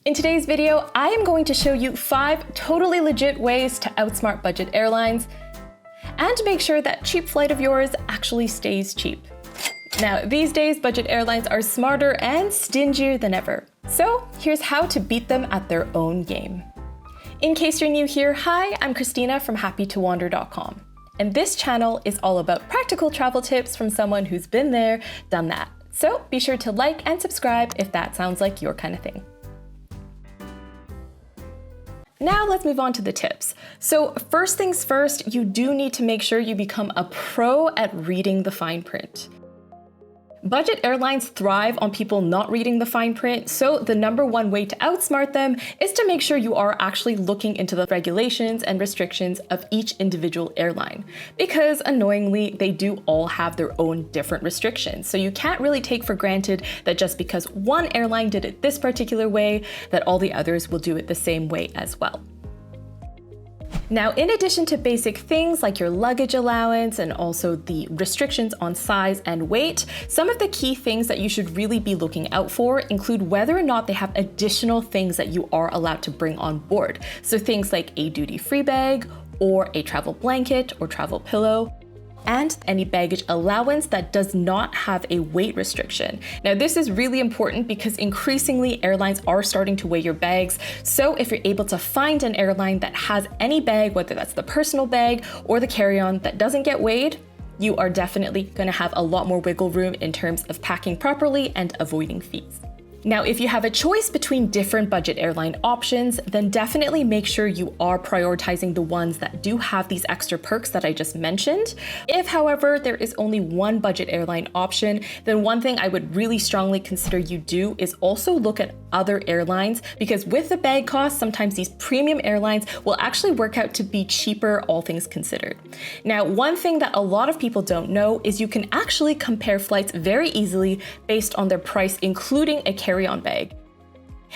In today's video, I am going to show you 5 totally legit ways to outsmart budget airlines and make sure that cheap flight of yours actually stays cheap. Now, these days, budget airlines are smarter and stingier than ever. So here's how to beat them at their own game. In case you're new here, hi, I'm Christina from happytowander.com. And this channel is all about practical travel tips from someone who's been there, done that. So be sure to like and subscribe if that sounds like your kind of thing. Now let's move on to the tips. So first things first, you do need to make sure you become a pro at reading the fine print. Budget airlines thrive on people not reading the fine print, so the #1 way to outsmart them is to make sure you are actually looking into the regulations and restrictions of each individual airline. Because annoyingly, they do all have their own different restrictions. So you can't really take for granted that just because one airline did it this particular way, that all the others will do it the same way as well. Now, in addition to basic things like your luggage allowance and also the restrictions on size and weight, some of the key things that you should really be looking out for include whether or not they have additional things that you are allowed to bring on board. So things like a duty-free bag or a travel blanket or travel pillow, and any baggage allowance that does not have a weight restriction. Now, this is really important because increasingly airlines are starting to weigh your bags. So if you're able to find an airline that has any bag, whether that's the personal bag or the carry-on that doesn't get weighed, you are definitely gonna have a lot more wiggle room in terms of packing properly and avoiding fees. Now, if you have a choice between different budget airline options, then definitely make sure you are prioritizing the ones that do have these extra perks that I just mentioned. If, however, there is only one budget airline option, then one thing I would really strongly consider you do is also look at other airlines, because with the bag costs, sometimes these premium airlines will actually work out to be cheaper, all things considered. Now, one thing that a lot of people don't know is you can actually compare flights very easily based on their price, including a carry-on bag.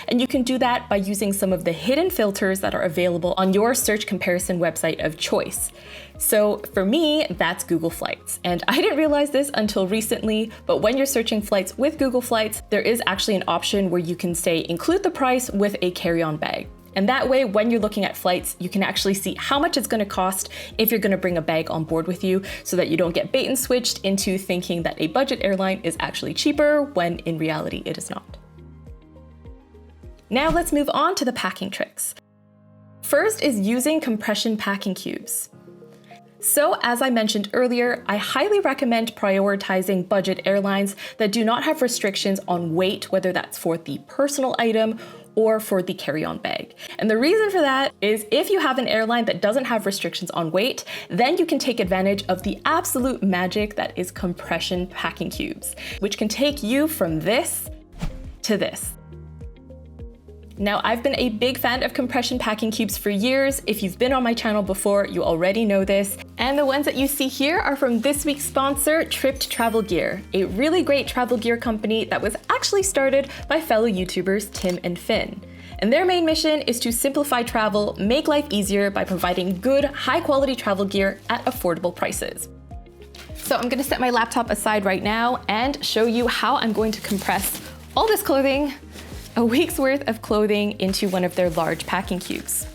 And you can do that by using some of the hidden filters that are available on your search comparison website of choice. So for me, that's Google Flights. And I didn't realize this until recently, but when you're searching flights with Google Flights, there is actually an option where you can say include the price with a carry-on bag. And that way, when you're looking at flights, you can actually see how much it's gonna cost if you're gonna bring a bag on board with you, so that you don't get bait and switched into thinking that a budget airline is actually cheaper when in reality it is not. Now let's move on to the packing tricks. First is using compression packing cubes. So as I mentioned earlier, I highly recommend prioritizing budget airlines that do not have restrictions on weight, whether that's for the personal item or for the carry-on bag. And the reason for that is if you have an airline that doesn't have restrictions on weight, then you can take advantage of the absolute magic that is compression packing cubes, which can take you from this to this. Now, I've been a big fan of compression packing cubes for years. If you've been on my channel before, you already know this. And the ones that you see here are from this week's sponsor, Tripped Travel Gear, a really great travel gear company that was actually started by fellow YouTubers Tim and Finn. And their main mission is to simplify travel, make life easier by providing good, high-quality travel gear at affordable prices. So I'm gonna set my laptop aside right now and show you how I'm going to compress all this clothing, a week's worth of clothing, into one of their large packing cubes.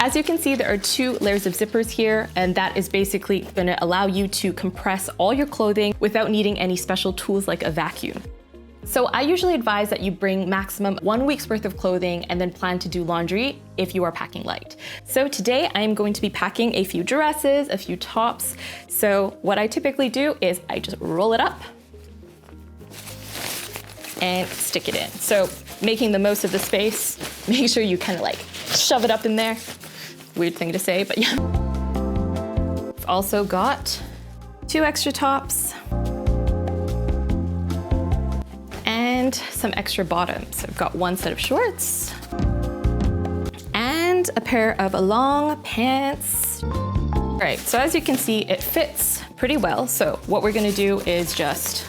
As you can see, there are 2 layers of zippers here, and that is basically gonna allow you to compress all your clothing without needing any special tools like a vacuum. So I usually advise that you bring maximum 1 week's worth of clothing and then plan to do laundry if you are packing light. So today I am going to be packing a few dresses, a few tops. So what I typically do is I just roll it up and stick it in. So making the most of the space, make sure you kind of like shove it up in there. Weird thing to say, but yeah. I've also got 2 extra tops and some extra bottoms. I've got 1 set of shorts and a pair of long pants. All right, so as you can see, it fits pretty well. So what we're gonna do is just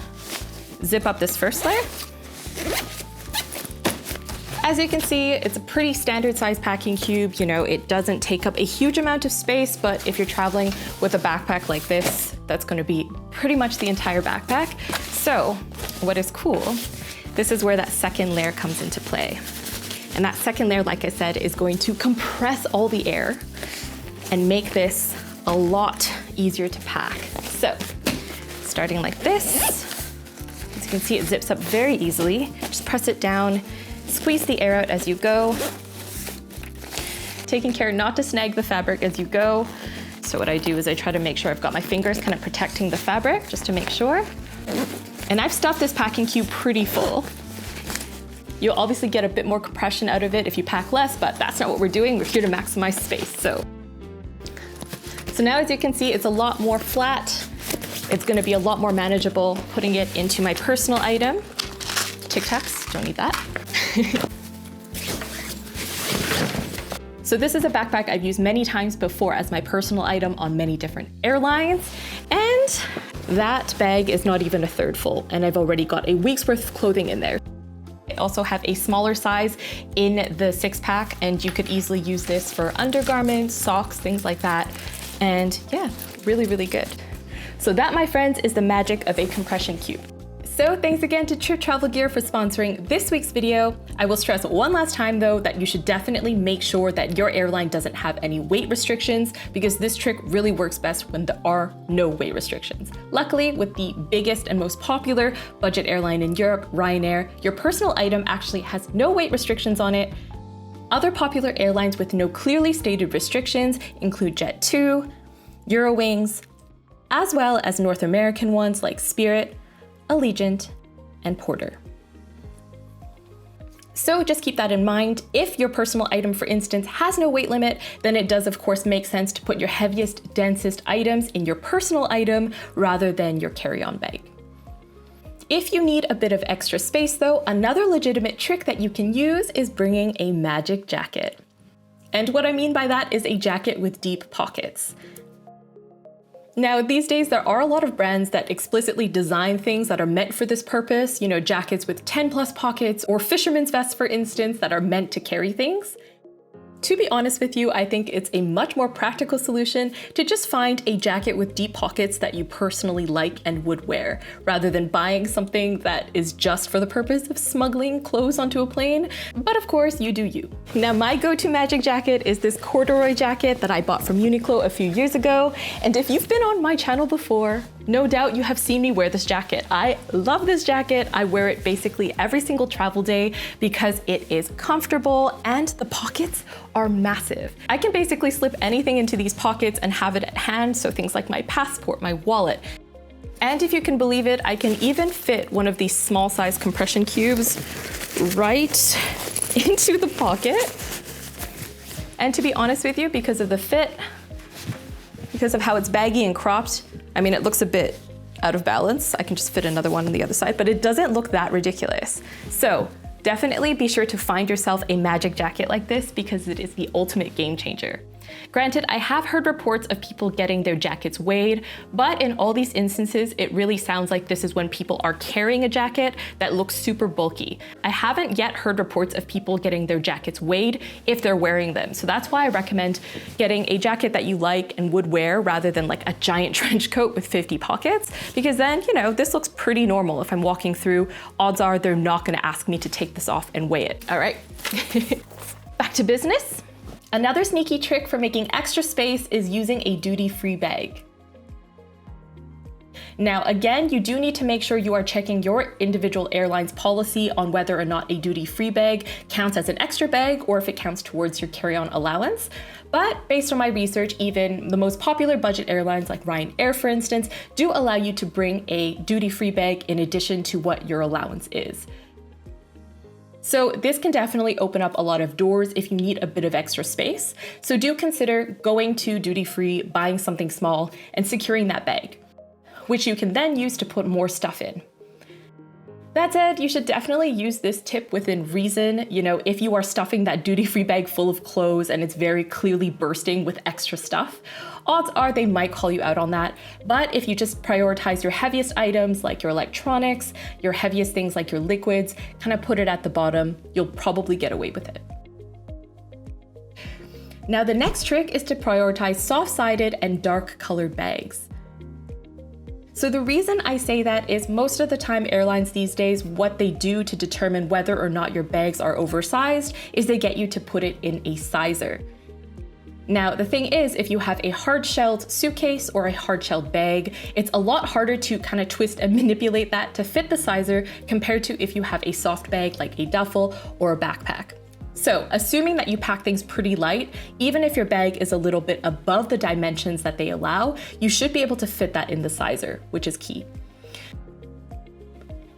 zip up this first layer. As you can see, it's a pretty standard size packing cube. You know, it doesn't take up a huge amount of space, but if you're traveling with a backpack like this, that's gonna be pretty much the entire backpack. So what is cool this is where that second layer comes into play. And that second layer, like I said, is going to compress all the air and make this a lot easier to pack. So, starting like this, as you can see, it zips up very easily. Just press it down, squeeze the air out as you go, taking care not to snag the fabric as you go. So what I do is I try to make sure I've got my fingers kind of protecting the fabric, just to make sure. And I've stuffed this packing cube pretty full. You'll obviously get a bit more compression out of it if you pack less, but that's not what we're doing. We're here to maximize space. So now as you can see, it's a lot more flat. It's gonna be a lot more manageable putting it into my personal item. Tic Tacs, don't need that. So this is a backpack I've used many times before as my personal item on many different airlines. And that bag is not even a third full, and I've already got a week's worth of clothing in there. I also have a smaller size in the 6-pack, and you could easily use this for undergarments, socks, things like that. And yeah, really, really good. So that, my friends, is the magic of a compression cube. So thanks again to Trip Travel Gear for sponsoring this week's video. I will stress one last time though that you should definitely make sure that your airline doesn't have any weight restrictions, because this trick really works best when there are no weight restrictions. Luckily, with the biggest and most popular budget airline in Europe, Ryanair, your personal item actually has no weight restrictions on it. Other popular airlines with no clearly stated restrictions include Jet2, Eurowings, as well as North American ones like Spirit, Allegiant, and Porter. So just keep that in mind. If your personal item, for instance, has no weight limit, then it does of course make sense to put your heaviest, densest items in your personal item rather than your carry-on bag. If you need a bit of extra space though, another legitimate trick that you can use is bringing a magic jacket. And what I mean by that is a jacket with deep pockets. Now, these days, there are a lot of brands that explicitly design things that are meant for this purpose, you know, jackets with 10+ pockets, or fisherman's vests, for instance, that are meant to carry things. To be honest with you, I think it's a much more practical solution to just find a jacket with deep pockets that you personally like and would wear, rather than buying something that is just for the purpose of smuggling clothes onto a plane. But of course, you do you. Now, my go-to magic jacket is this corduroy jacket that I bought from Uniqlo a few years ago. And if you've been on my channel before, no doubt you have seen me wear this jacket. I love this jacket. I wear it basically every single travel day because it is comfortable and the pockets are massive. I can basically slip anything into these pockets and have it at hand, so things like my passport, my wallet. And if you can believe it, I can even fit one of these small size compression cubes right into the pocket. And to be honest with you, because of the fit, because of how it's baggy and cropped, I mean, it looks a bit out of balance. I can just fit another one on the other side, but it doesn't look that ridiculous. So definitely be sure to find yourself a magic jacket like this, because it is the ultimate game changer. Granted, I have heard reports of people getting their jackets weighed, but in all these instances, it really sounds like this is when people are carrying a jacket that looks super bulky. I haven't yet heard reports of people getting their jackets weighed if they're wearing them. So that's why I recommend getting a jacket that you like and would wear rather than like a giant trench coat with 50 pockets, because then, you know, this looks pretty normal. If I'm walking through, odds are they're not gonna ask me to take this off and weigh it. All right, back to business. Another sneaky trick for making extra space is using a duty-free bag. Now, again, you do need to make sure you are checking your individual airline's policy on whether or not a duty-free bag counts as an extra bag or if it counts towards your carry-on allowance. But based on my research, even the most popular budget airlines like Ryanair, for instance, do allow you to bring a duty-free bag in addition to what your allowance is. So this can definitely open up a lot of doors if you need a bit of extra space. So do consider going to duty-free, buying something small, and securing that bag, which you can then use to put more stuff in. That said, you should definitely use this tip within reason. You know, if you are stuffing that duty-free bag full of clothes and it's very clearly bursting with extra stuff, odds are they might call you out on that. But if you just prioritize your heaviest items like your electronics, your heaviest things like your liquids, kind of put it at the bottom, you'll probably get away with it. Now, the next trick is to prioritize soft-sided and dark colored bags. So the reason I say that is most of the time airlines these days, what they do to determine whether or not your bags are oversized is they get you to put it in a sizer. Now, the thing is, if you have a hard-shelled suitcase or a hard-shelled bag, it's a lot harder to kind of twist and manipulate that to fit the sizer compared to if you have a soft bag like a duffel or a backpack. So, assuming that you pack things pretty light, even if your bag is a little bit above the dimensions that they allow, you should be able to fit that in the sizer, which is key.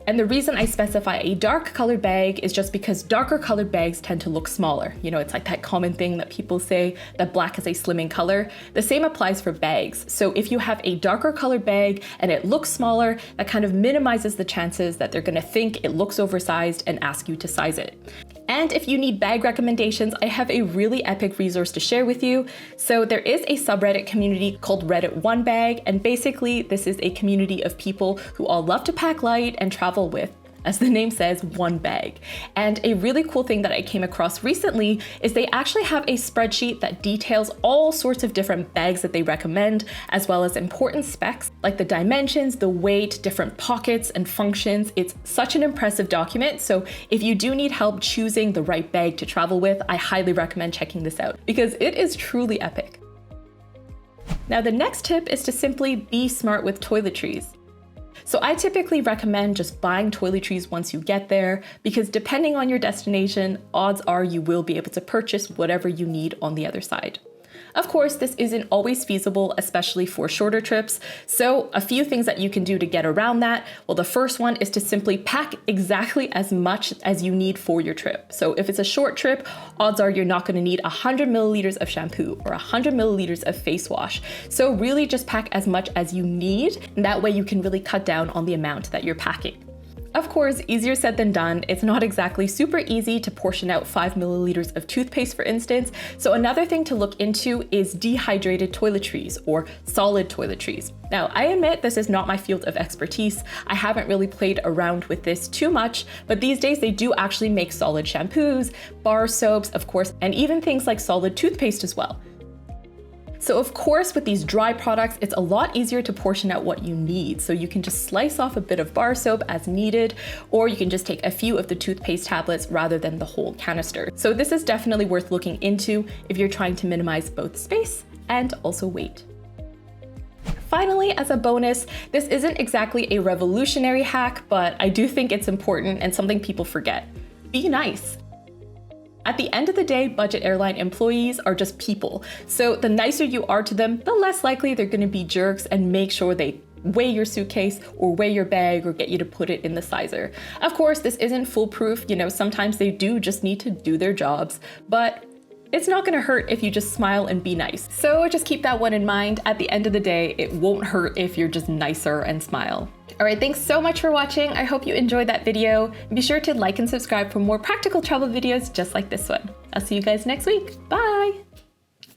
And the reason I specify a dark colored bag is just because darker colored bags tend to look smaller. You know, it's like that common thing that people say that black is a slimming color. The same applies for bags. So if you have a darker colored bag and it looks smaller, that kind of minimizes the chances that they're gonna think it looks oversized and ask you to size it. And if you need bag recommendations, I have a really epic resource to share with you. So there is a subreddit community called Reddit One Bag, and basically this is a community of people who all love to pack light and travel with, as the name says, one bag. And a really cool thing that I came across recently is they actually have a spreadsheet that details all sorts of different bags that they recommend, as well as important specs like the dimensions, the weight, different pockets and functions. It's such an impressive document. So if you do need help choosing the right bag to travel with, I highly recommend checking this out because it is truly epic. Now, the next tip is to simply be smart with toiletries. So I typically recommend just buying toiletries once you get there, because depending on your destination, odds are you will be able to purchase whatever you need on the other side. Of course, this isn't always feasible, especially for shorter trips. So a few things that you can do to get around that. Well, the first one is to simply pack exactly as much as you need for your trip. So if it's a short trip, odds are you're not going to need 100 milliliters of shampoo or 100 milliliters of face wash. So really just pack as much as you need, and that way you can really cut down on the amount that you're packing. Of course, easier said than done. It's not exactly super easy to portion out 5 milliliters of toothpaste, for instance. So another thing to look into is dehydrated toiletries or solid toiletries. Now, I admit this is not my field of expertise. I haven't really played around with this too much, but these days they do actually make solid shampoos, bar soaps, of course, and even things like solid toothpaste as well. So of course, with these dry products, it's a lot easier to portion out what you need. So you can just slice off a bit of bar soap as needed, or you can just take a few of the toothpaste tablets rather than the whole canister. So this is definitely worth looking into if you're trying to minimize both space and also weight. Finally, as a bonus, this isn't exactly a revolutionary hack, but I do think it's important and something people forget. Be nice. At the end of the day, budget airline employees are just people. So the nicer you are to them, the less likely they're gonna be jerks and make sure they weigh your suitcase or weigh your bag or get you to put it in the sizer. Of course, this isn't foolproof. You know, sometimes they do just need to do their jobs, but it's not gonna hurt if you just smile and be nice. So just keep that one in mind. At the end of the day, it won't hurt if you're just nicer and smile. All right, thanks so much for watching. I hope you enjoyed that video. Be sure to like and subscribe for more practical travel videos just like this one. I'll see you guys next week. Bye.